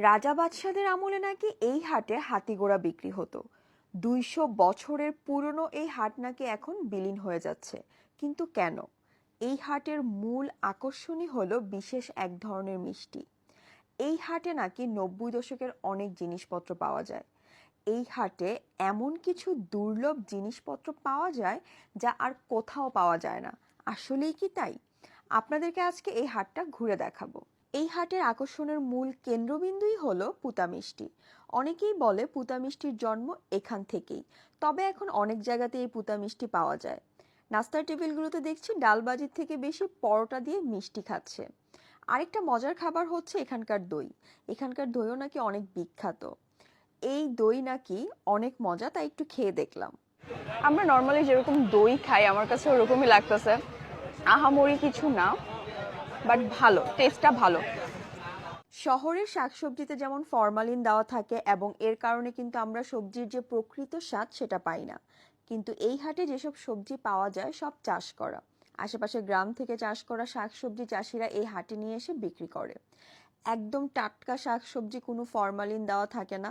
রাজা বাদশাদের আমলে নাকি এই হাটে হাতিঘোড়া বিক্রি হতো। ২০০ বছরের পুরনো এই হাট নাকি এখন বিলীন হয়ে যাচ্ছে। কিন্তু কেন? এই হাটের মূল আকর্ষণই হলো বিশেষ এক ধরনের মিষ্টি। এই হাটে নাকি ৯০ দশকের অনেক জিনিসপত্র পাওয়া যায়। এই হাটে এমন কিছু দুর্লভ জিনিসপত্র পাওয়া যায় যা আর কোথাও পাওয়া যায় না। আসলেই কি তাই? আপনাদেরকে আজকে এই হাটটা ঘুরে দেখাবো। এই হাটের আকর্ষণের মূল কেন্দ্রবিন্দুই হলো পুতা মিষ্টি। অনেকেই বলে পুতা মিষ্টির জন্ম এখান থেকেই। তবে এখন অনেক জায়গাতে এই পুতা মিষ্টি পাওয়া যায়। নাস্তার টেবিলগুলোতে দেখছি ডালবাজির থেকে বেশি পরোটা দিয়ে মিষ্টি খাচ্ছে। আরেকটা মজার খাবার হচ্ছে এখানকার দই। এখানকার দইও নাকি অনেক বিখ্যাত। এই দই নাকি অনেক মজা, তাই একটু খেয়ে দেখলাম। আমরা নর্মালি যেরকম দই খাই আমার কাছে ওরকমই লাগতেছে। আহামরি কিছু না, বাট ভালো, টেস্টটা ভালো। শহরের শাকসবজিতে যেমন ফরমালিন দেওয়া থাকে এবং এর কারণে কিন্তু আমরা সবজির যে প্রকৃত স্বাদ সেটা পাই না। কিন্তু এই হাটে যেসব সবজি পাওয়া যায় সব চাষ করা। আশেপাশে গ্রাম থেকে চাষ করা শাকসবজি চাষিরা এই হাটে নিয়ে এসে বিক্রি করে। একদম টাটকা শাকসবজি, কোনো ফরমালিন দেওয়া থাকে না।